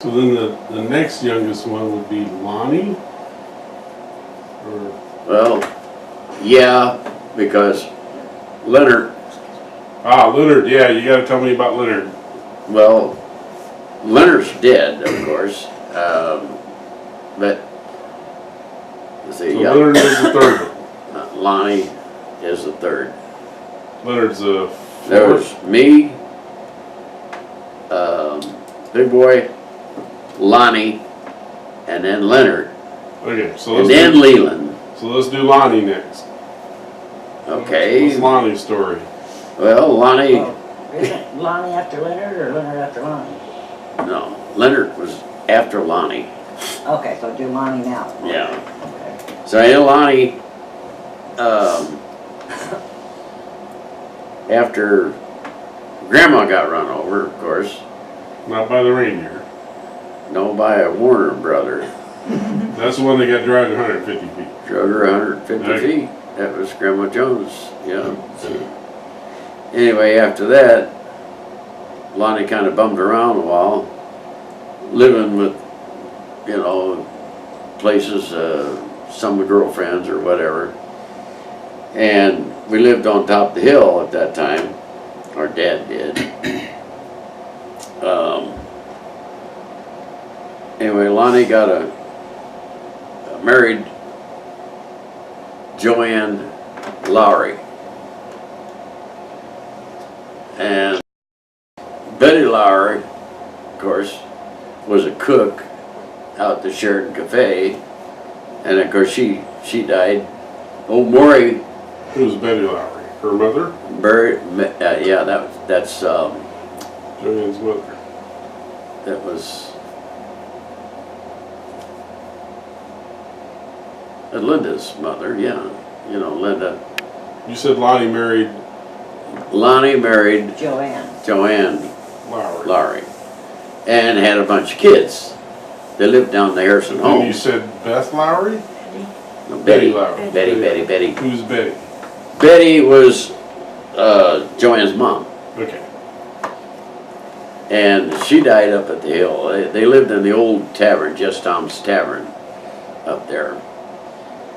So then the next youngest one would be Lonnie? Or, Well, yeah, because Leonard, Leonard, yeah, you gotta tell me about Leonard. well, Leonard's dead, of course, but let's see, So yeah, Leonard is the third one. Lonnie is the third. Leonard's the There fourth. was me, Big Boy, Lonnie, and then Leonard, Okay, so and let's then do, Leland. so let's do Lonnie next. Okay. What's Lonnie's story? Well, Lonnie, Oh, isn't Lonnie after Leonard or Leonard after Lonnie? no, Leonard was after Lonnie. Okay, so do Lonnie now. Yeah. Okay. So then Lonnie, after Grandma got run over, of course, Not by the reindeer. no, by a Warner brother, That's the one that got dragged 150 feet. drug her 150 Okay. feet. That was Grandma Jones, yeah. Anyway, after that, Lonnie kind of bummed around a while, living with, you know, places, some girlfriends or whatever. And we lived on top of the hill at that time. Our dad did. Anyway, Lonnie got married Joanne Lowry. And Betty Lowry, of course, was a cook out at the Sheridan Cafe. And of course she died. Old Maury Who's Betty Lowry? Her mother? buried, yeah, that's Joanne's mother. that was Linda's mother, yeah. You know, Linda. You said Lonnie married Lonnie married Joanne. Joanne Lowry. Lowry and had a bunch of kids. They lived down the Harrison And you homes. said Beth Lowry? No, Betty Lowry. Betty. Who's Betty? Betty was Joanne's mom, Okay. and she died up at the hill. They lived in the old tavern, Just Tom's Tavern, up there,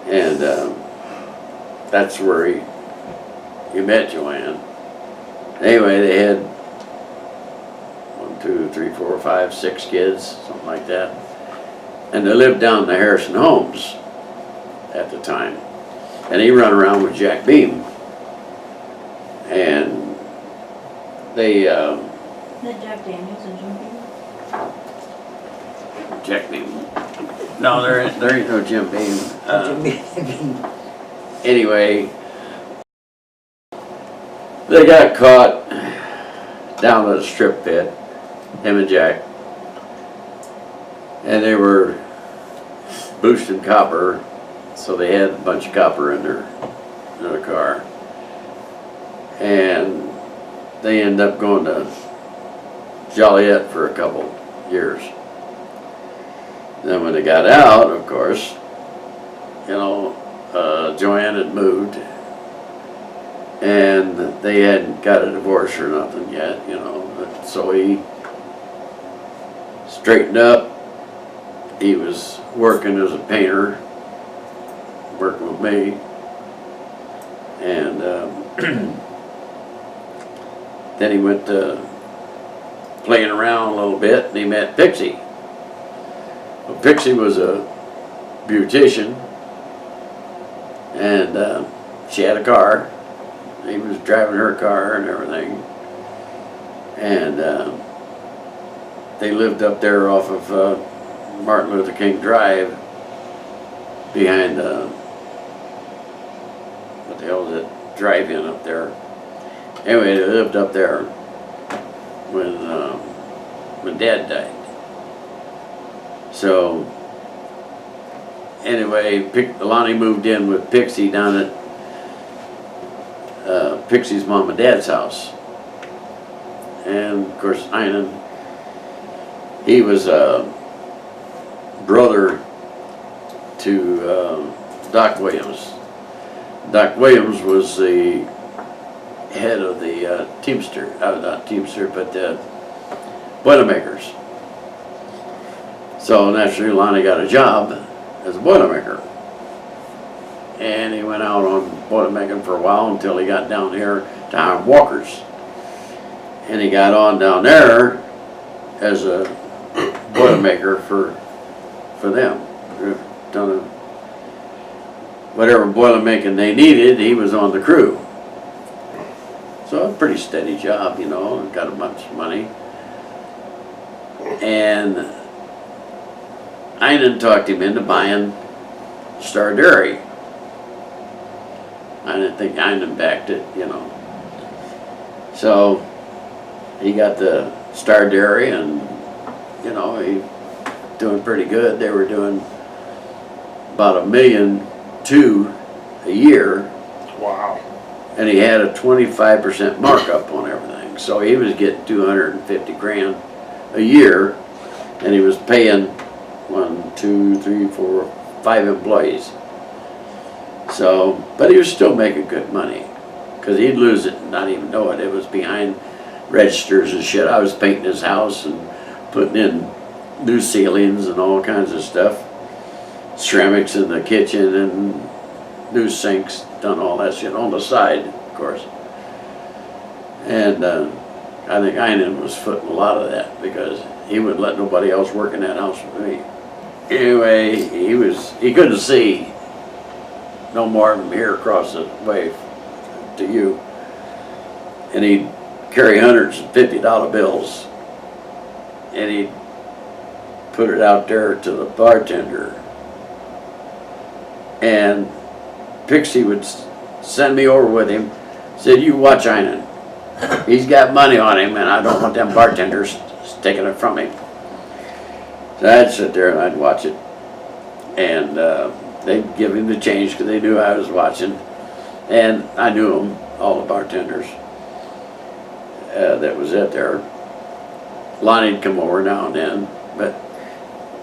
and that's where he met Joanne. Anyway, they had 1, 2, 3, 4, 5, 6 kids, something like that, and they lived down in the Harrison homes at the time, and he run around with Jack Beam. And they, That Jack Daniels and Jim Beam? Jack Beam. No, there ain't no Jim Beam. Anyway, they got caught down at a strip pit, him and Jack. And they were boosting copper, so they had a bunch of copper in their car. And they ended up going to Joliet for a couple years. Then when they got out, of course, you know, Joanne had moved, and they hadn't got a divorce or nothing yet, you know. So he straightened up. He was working as a painter, working with me, and then he went to playing around a little bit, and he met Pixie. Well, Pixie was a beautician, and she had a car. He was driving her car and everything, and they lived up there off of Martin Luther King Drive, behind what the hell is it, drive-in up there. Anyway, they lived up there when Dad died. So anyway, Lonnie moved in with Pixie down at Pixie's mom and dad's house. And of course, Einan, he was a brother to Doc Williams. Doc Williams was the head of the Teamster, not Teamster, but Boilermakers. So naturally Lonnie got a job as a Boilermaker. And he went out on Boilermaking for a while until he got down here to Iron Walkers. And he got on down there as a Boilermaker for them. Done whatever Boilermaking they needed, he was on the crew. So a pretty steady job, you know, got a bunch of money. And I didn't talk him into buying Star Dairy. I didn't think Einan backed it, you know. So he got the Star Dairy, and you know, he doing pretty good. They were doing about $1.2 million a year, Wow. and he had a 25% markup on everything. So he was getting 250 grand a year, and he was paying 1, 2, 3, 4, 5 employees. So, but he was still making good money, because he'd lose it and not even know it. It was behind registers and shit. I was painting his house and putting in new ceilings and all kinds of stuff. Ceramics in the kitchen and new sinks, done all that shit on the side, of course. And I think Einan was footing a lot of that, because he wouldn't let nobody else work in that house with me. Anyway, he couldn't see no more than here across the way to you. And he'd carry $150 bills, and he'd put it out there to the bartender. And Pixie would send me over with him, said, "You watch Einan. He's got money on him, and I don't want them bartenders taking it from him." So I'd sit there and I'd watch it. And they'd give him the change because they knew I was watching. And I knew them, all the bartenders that was at there. Lonnie'd come over now and then, but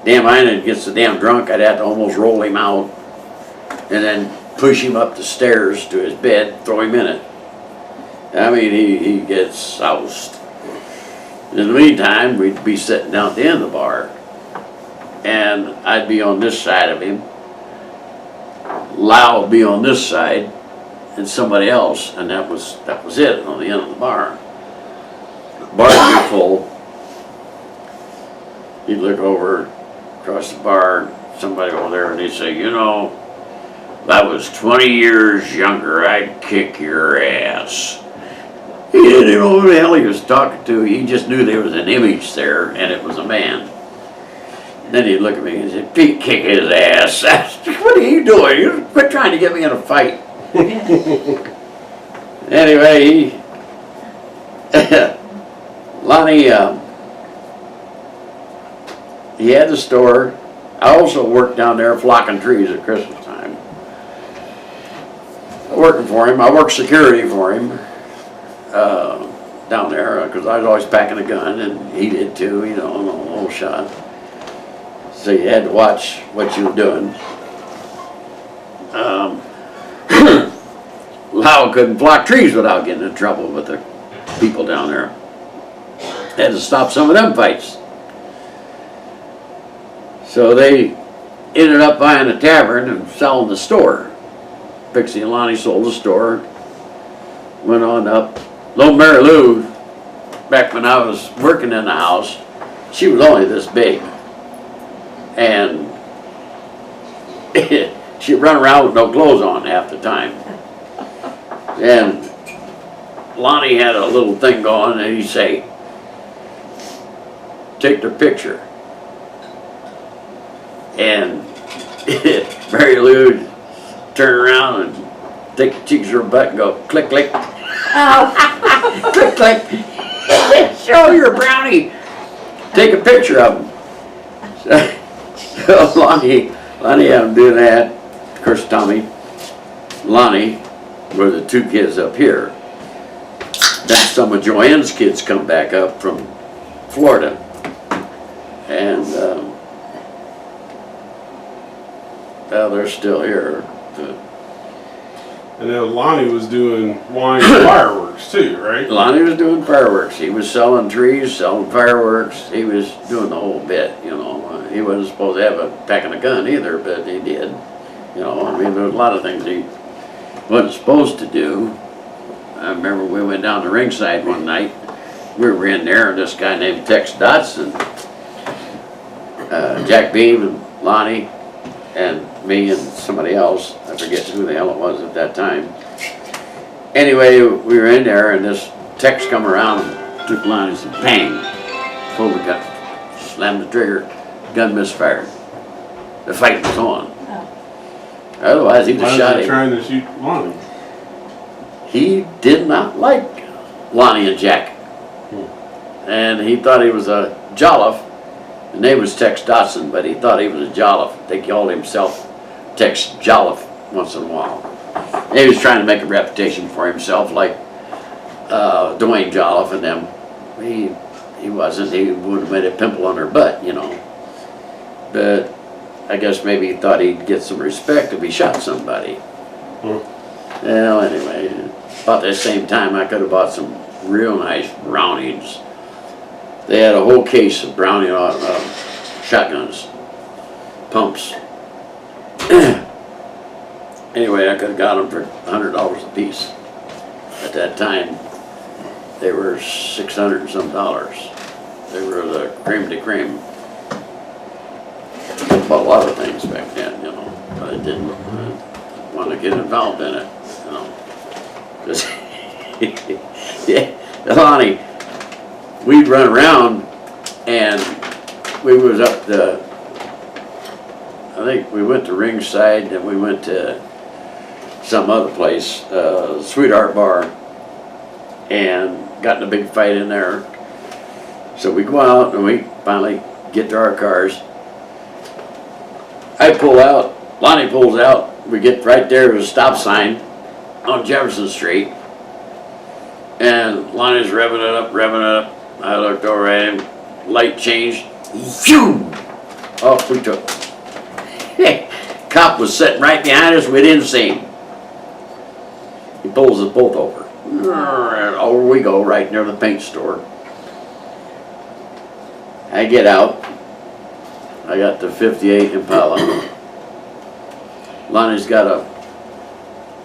damn Einan gets so damn drunk I'd have to almost roll him out and then push him up the stairs to his bed, throw him in it. I mean, he gets soused. In the meantime, we'd be sitting down at the end of the bar, and I'd be on this side of him, Lau would be on this side, and somebody else, and that was it on the end of the bar. The bar would be full. He'd look over across the bar, somebody over there, and he'd say, "You know, if I was 20 years younger, I'd kick your ass." He didn't even know who the hell he was talking to. He just knew there was an image there, and it was a man. And then he'd look at me and say, "Pete, kick his ass." "What are you doing? You quit trying to get me in a fight." Anyway, Lonnie, he had the store. I also worked down there flocking trees at Christmas time. Working for him. I worked security for him down there, because I was always packing a gun, and he did too, you know, on a little shot. So you had to watch what you were doing. Lau couldn't block trees without getting in trouble with the people down there. Had to stop some of them fights. So they ended up buying a tavern and selling the store. Pixie and Lonnie sold the store. Went on up. Little Mary Lou, back when I was working in the house, she was only this big. And she'd run around with no clothes on half the time. And Lonnie had a little thing going, and he'd say, "Take their picture." And Mary Lou would turn around and take the cheeks of her butt and go, "Click, click." "Click, click." "Show your brownie. Take a picture of him." So Lonnie had him do that. Of course, Tommy, Lonnie were the two kids up here. Then some of Joanne's kids come back up from Florida. And well, they're still here. And then Lonnie was doing wine and fireworks too, right? Lonnie was doing fireworks. He was selling trees, selling fireworks. He was doing the whole bit, you know. he wasn't supposed to have a packing a gun either, but he did. You know, I mean, there was a lot of things he wasn't supposed to do. I remember we went down to Ringside one night. We were in there, and this guy named Tex Dodson, Jack Beam and Lonnie, and me and somebody else, I forget who the hell it was at that time. Anyway, we were in there, and this Tex come around and took Lonnie's and bang, pulled the gun, slammed the trigger, gun misfired. The fight was on. Oh. Otherwise, he just Why shot was he him. trying to shoot Lonnie? He did not like Lonnie and Jack. And he thought he was a Jolliffe. The name was Tex Dotson, but he thought he was a Jolliffe. They called himself Tex Jolliffe once in a while. And he was trying to make a reputation for himself like Dwayne Jolliffe and them. He wasn't. He would have made a pimple on her butt, you know. But I guess maybe he thought he'd get some respect if he shot somebody. Well, anyway, about the same time I could have bought some real nice Brownings. They had a whole case of Browning shotguns, pumps. Anyway, I could have got them for $100 a piece. At that time, they were $600 and some dollars. They were the creme de creme. I bought a lot of things back then, you know, but I didn't want to get involved in it, you know. 'Cause yeah, Lonnie, we'd run around and we was up the, I think we went to Ringside and we went to some other place, Sweetheart Bar, and got in a big fight in there. So we go out and we finally get to our cars. I pull out, Lonnie pulls out, we get right there to a stop sign on Jefferson Street. And Lonnie's revving it up, revving it up. I looked over at him, light changed, phew! Off we took. Cop was sitting right behind us, we didn't see him. He pulls us both over. And over we go, right near the paint store. I get out. I got the 58 Impala. Lonnie's got a,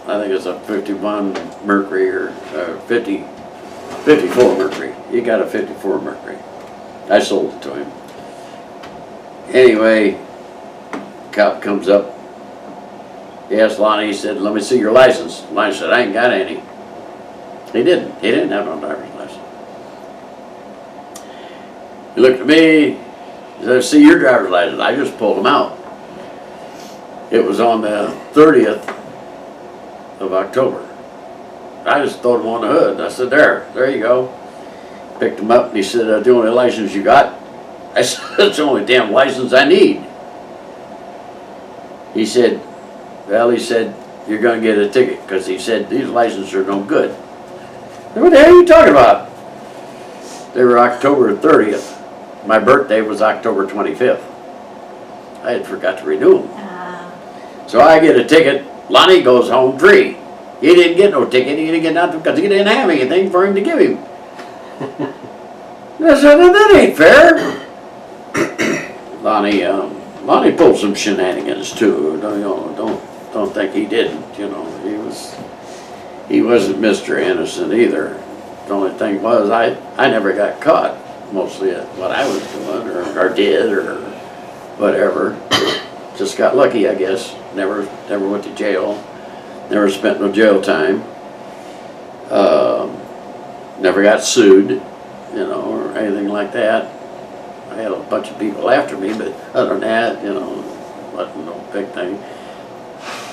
I think it's a 51 Mercury or 54 Mercury. He got a 54 Mercury. I sold it to him. Anyway, cop comes up. He asked Lonnie, he said, "Let me see your license." Lonnie said, "I ain't got any." He didn't. He didn't have no driver's license. He looked at me. He said, "See your driver's license." I just pulled him out. It was on the 30th of October. I just throwed him on the hood. I said, there you go. Picked him up and he said, "The only license you got?" I said, "It's the only damn license I need." He said, well, he said, "You're going to get a ticket," because he said, "These licenses are no good." I said, "What the hell are you talking about?" They were October 30th. My birthday was October 25th. I had forgot to renew them. So I get a ticket. Lonnie goes home free. He didn't get no ticket. He didn't get nothing because he didn't have anything for him to give him. I said, "That ain't fair." Lonnie pulled some shenanigans too. Don't think he didn't. You know, he wasn't Mr. Innocent either. The only thing was I never got caught. Mostly at what I was doing or did or whatever. Just got lucky, I guess. Never went to jail. Never spent no jail time. Never got sued, you know, or anything like that. I had a bunch of people after me, but other than that, you know, wasn't no big thing.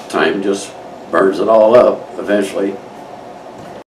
Time just burns it all up eventually.